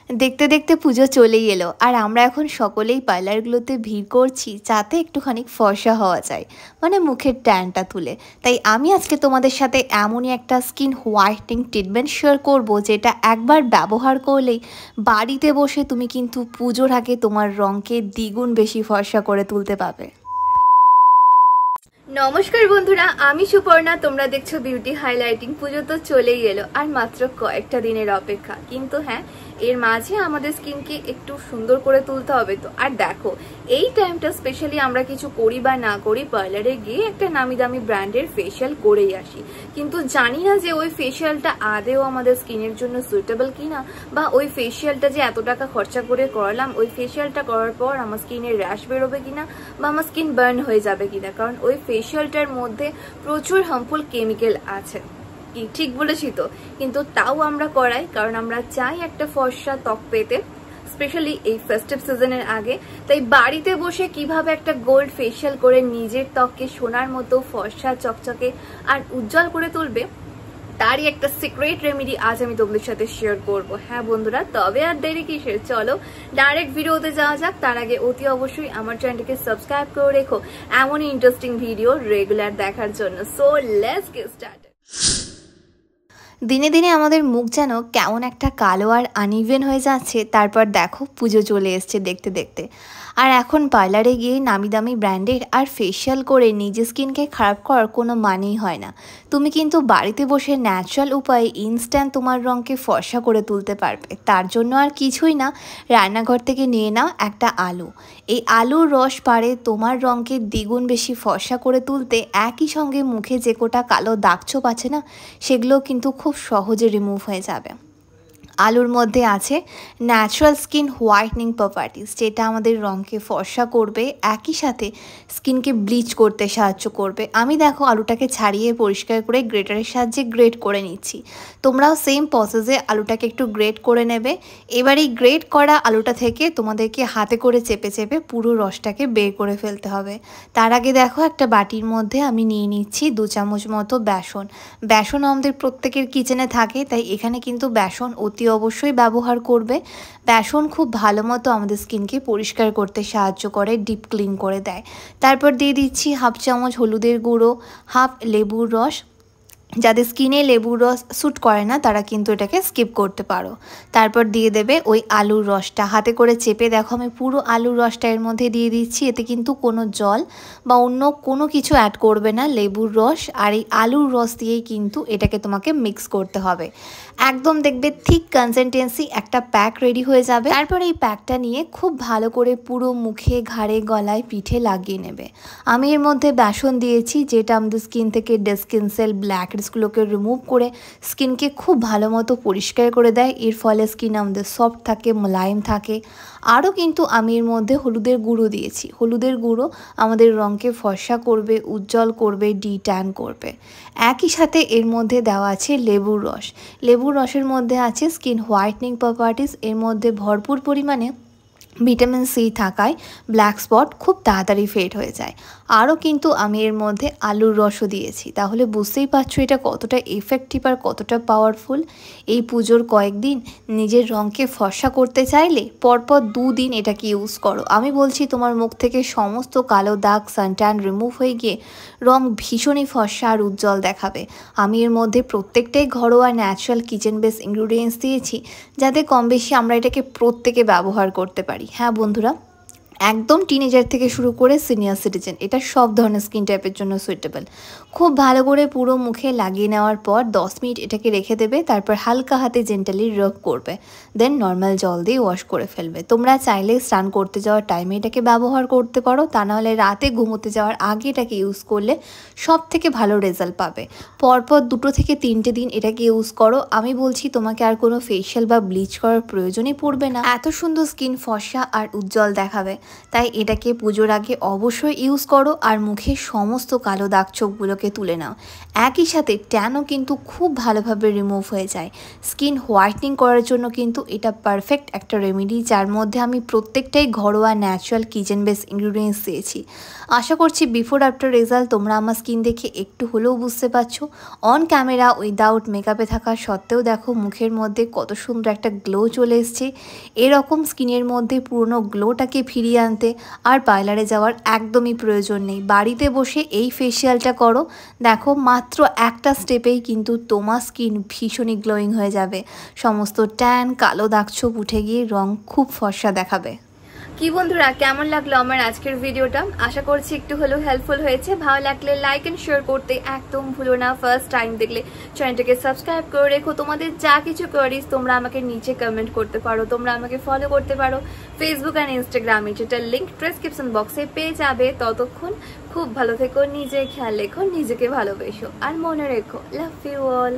দেখতে দেখতে পুজো চলেই এলো আর আমরা এখন সকলেই পার্লারগুলোতে ভিড় করছি যাতে একটুখানি ফর্সা হওয়া যায়, মানে মুখের ট্যানটা তুলে। তাই আমি আজকে তোমাদের সাথে এমনই একটা স্কিন হোয়াইটনিং ট্রিটমেন্ট শেয়ার করব যেটা একবার ব্যবহার করলেই বাড়িতে বসে তুমি কিন্তু পুজোর আগে তোমার রঙকে দ্বিগুণ বেশি ফর্সা করে তুলতে পারবে। নমস্কার বন্ধুরা, আমি সুপর্ণা, তোমরা দেখছো বিউটি হাইলাইটিং। পুজো তো চলেই এলো আর মাত্র কয়েকটা দিনের অপেক্ষা, কিন্তু হ্যাঁ এর মাঝে আমাদের স্কিনকে একটু সুন্দর করে তুলতে হবে। তো আর দেখো এই টাইমটা স্পেশালি আমরা কিছু করি বা না করি, পার্লারে গিয়ে একটা নামি দামি ব্র্যান্ডের ফেশিয়াল করেই আসি, কিন্তু জানি না যে ওই ফেশিয়ালটা আদেও আমাদের স্কিনের জন্য সুইটেবল কিনা, বা ওই ফেশিয়ালটা যে এত টাকা খরচা করে করালাম ওই ফেশিয়ালটা করার পর আমার স্কিনের র্যাশ বেরোবে কিনা বা আমার স্কিন বার্ন হয়ে যাবে কিনা, কারণ ওই ফেশিয়ালটার মধ্যে প্রচুর হার্মফুল কেমিক্যাল আছে। ঠিক বলেছি তো? কিন্তু তাও আমরা করাই কারণ আমরা চাই একটা ফর্সা ত্বক পেতে, স্পেশালি এই ফেস্টিভ সিজনের আগে। তাই বাড়িতে বসে কিভাবে একটা গোল্ড ফেশিয়াল করে নিজের ত্বককে সোনার মতো ফর্সা চকচকে আর উজ্জ্বল করে তুলবে, তারই একটা সিক্রেট রেমেডি আজ আমি তোমাদের সাথে শেয়ার করব। হ্যাঁ বন্ধুরা, তবে আর দেরি কিসের, চলো ডাইরেক্ট ভিডিওতে যাওয়া যাক। তার আগে অতি অবশ্যই আমার চ্যানেলটিকে সাবস্ক্রাইব করে রেখো এমনই ইন্টারেস্টিং ভিডিও রেগুলার দেখার জন্য। So let's get started. দিনে দিনে আমাদের মুখ যেন কেমন একটা কালো আর আনইভেন হয়ে যাচ্ছে। তারপর দেখো পুজো চলে এসছে দেখতে দেখতে, আর এখন পার্লারে গিয়ে নামি দামি ব্র্যান্ডের আর ফেশিয়াল করে নিজের স্কিনকে খারাপ করার কোনো মানেই হয় না। তুমি কিন্তু বাড়িতে বসে ন্যাচারাল উপায়ে ইনস্ট্যান্ট তোমার রঙকে ফর্সা করে তুলতে পারবে। তার জন্য আর কিছুই না, রান্নাঘর থেকে নিয়ে নাও একটা আলু। এই আলুর রস পারে তোমার রঙকে দ্বিগুণ বেশি ফর্সা করে তুলতে। একই সঙ্গে মুখে যে কোটা কালো দাগ ছোপ আছে না, সেগুলো কিন্তু খুব সহজে রিমুভ হয়ে যাবে। আলুর মধ্যে আছে ন্যাচারাল স্কিন হোয়াইটনিং প্রপার্টিস, যেটা আমাদের রঙকে ফর্সা করবে, একই সাথে স্কিনকে ব্লিচ করতে সাহায্য করবে। আমি দেখো আলুটাকে ছাড়িয়ে পরিষ্কার করে গ্রেটারের সাহায্যে গ্রেট করে নিচ্ছি। তোমরাও সেম প্রসেসে আলুটাকে একটু গ্রেট করে নেবে। এবার এই গ্রেট করা আলুটা থেকে তোমাদেরকে হাতে করে চেপে চেপে পুরো রসটাকে বের করে ফেলতে হবে। তার আগে দেখো একটা বাটির মধ্যে আমি নিয়ে নিচ্ছি 2 চামচ মতো বেসন। বেসন আমাদের প্রত্যেকের কিচেনে থাকে, তাই এখানে কিন্তু বেসন অতি অবশ্যই ব্যবহার করবে। বেসন খুব ভালো মতো আমাদের স্কিনকে পরিষ্কার করতে সাহায্য করে, ডিপ ক্লিন করে দেয়। তারপর দিয়ে দিচ্ছি 1/2 চামচ হলুদের গুঁড়ো, 1/2 লেবুর রস। যাদের স্কিনে লেবুর রস স্যুট করে না তারা কিন্তু এটাকে স্কিপ করতে পারো। তারপর দিয়ে দেবে ওই আলুর রসটা, হাতে করে চেপে দেখো আমি পুরো আলুর রসটা এর মধ্যে দিয়ে দিচ্ছি। এতে কিন্তু কোনো জল বা অন্য কোনো কিছু অ্যাড করবে না, লেবুর রস আর এই আলুর রস দিয়েই কিন্তু এটাকে তোমাকে মিক্স করতে হবে। একদম দেখবে থিক কনসিস্টেন্সি একটা প্যাক রেডি হয়ে যাবে। তারপর এই প্যাকটা নিয়ে খুব ভালো করে পুরো মুখে, ঘাড়ে, গলায়, পিঠে লাগিয়ে নেবে। আমি এর মধ্যে বেসন দিয়েছি, যেটা আমাদের স্কিন থেকে ডেড স্কিন সেল, ব্ল্যাক হেডসগুলোকে রিমুভ করে স্কিনকে খুব ভালো মতো পরিষ্কার করে দেয়। এর ফলে স্কিন আমাদের সফট থাকে, মোলায়েম থাকে। আরও কিন্তু আমি এর মধ্যে হলুদের গুঁড়ো দিয়েছি। হলুদের গুঁড়ো আমাদের রঙকে ফর্সা করবে, উজ্জ্বল করবে, ডিট্যান করবে। একই সাথে এর মধ্যে দেওয়া আছে লেবুর রস। লেবুর রসের মধ্যে আছে স্কিন হোয়াইটনিং প্রপার্টিস। এর মধ্যে ভরপুর পরিমাণে ভিটামিন সি থাকায় ব্ল্যাক স্পট খুব তাড়াতাড়ি ফেড হয়ে যায়। আরও কিন্তু আমি এর মধ্যে আলুর রসও দিয়েছি। তাহলে বুঝতেই পারছো এটা কতটা এফেক্টিভ আর কতটা পাওয়ারফুল। এই পুজোর কয়েকদিন নিজের রঙকে ফর্সা করতে চাইলে পরপর 2 দিন এটাকে ইউজ করো। আমি বলছি তোমার মুখ থেকে সমস্ত কালো দাগ, সানট্যান রিমুভ হয়ে গিয়ে রঙ ভীষণই ফর্সা আর উজ্জ্বল দেখাবে। আমি এর মধ্যে প্রত্যেকটাই ঘরোয়া ন্যাচারাল কিচেন বেস ইনগ্রিডিয়েন্টস দিয়েছি, যাতে কম বেশি আমরা এটাকে প্রত্যেকে ব্যবহার করতে পারি। হ্যাঁ বন্ধুরা, একদম টিনেজার থেকে শুরু করে সিনিয়র সিটিজেন, এটা সব ধরনের স্কিন টাইপের জন্য সুইটেবল। খুব ভালো করে পুরো মুখে লাগিয়ে নেওয়ার পর 10 মিনিট এটাকে রেখে দেবে। তারপর হালকা হাতে জেন্টালি রাব করবে, দেন নর্মাল জল দিয়ে ওয়াশ করে ফেলবে। তোমরা চাইলে স্নান করতে যাওয়ার টাইমে এটাকে ব্যবহার করতে পারো, তা নাহলে রাতে ঘুমোতে যাওয়ার আগে এটাকে ইউজ করলে সব থেকে ভালো রেজাল্ট পাবে। পরপর 2 থেকে 3টে দিন এটাকে ইউজ করো। আমি বলছি তোমাকে আর কোনো ফেশিয়াল বা ব্লিচ করার প্রয়োজনই পড়বে না, এত সুন্দর স্কিন ফর্সা আর উজ্জ্বল দেখাবে। তাই এটাকে পুজোর আগে অবশ্যই ইউজ করো আর মুখের সমস্ত কালো দাগ ছোপগুলোকে তুলে নাও। একই সাথে ট্যানও কিন্তু খুব ভালোভাবে রিমুভ হয়ে যায়। স্কিন হোয়াইটনিং করার জন্য কিন্তু এটা পারফেক্ট একটা রেমেডি, যার মধ্যে আমি প্রত্যেকটাই ঘরোয়া ন্যাচারাল কিচেন বেস ইনগ্রিডিয়েন্টস দিয়েছি। আশা করছি বিফোর আফটার রেজাল্ট তোমরা আমার স্কিন দেখে একটু হলেও বুঝতে পারছো। অন ক্যামেরা উইদাউট মেকআপে থাকা সত্ত্বেও দেখো মুখের মধ্যে কত সুন্দর একটা গ্লো চলে এসছে। এরকম স্কিনের মধ্যে পুরনো গ্লোটাকে ফিরিয়ে আনতে আর পার্লারে যাওয়ার একদমই প্রয়োজন নেই। বাড়িতে বসে এই ফেসিয়ালটা করো, দেখো মাত্র একটা স্টেপেই কিন্তু তোমার স্কিন ভীষণই গ্লোয়িং হয়ে যাবে। সমস্ত ট্যান কালো দাগ ছোপ উঠে গিয়ে রং খুব ফর্সা দেখাবে। কি বন্ধুরা, কেমন লাগলো আমার আজকের ভিডিওটা? আশা করছি একটু হলেও হেল্পফুল হয়েছে। ভালো লাগলে লাইক এন্ড শেয়ার করতে একদম ভুলো না। ফার্স্ট টাইম দেখলে চ্যানেলটাকে সাবস্ক্রাইব করে রেখো। তোমাদের যা কিছু কোয়ারিজ তোমরা আমাকে নিচে কমেন্ট করতে পারো, তোমরা আমাকে ফলো করতে পারো ফেসবুক অ্যান্ড ইনস্টাগ্রামে, যেটা লিঙ্ক ডেসক্রিপশন বক্সে পেয়ে যাবে। ততক্ষণ খুব ভালো থেকো, নিজে খেয়াল রেখো, নিজেকে ভালোবেসো আর মনে রেখো লাভ ইউ অল।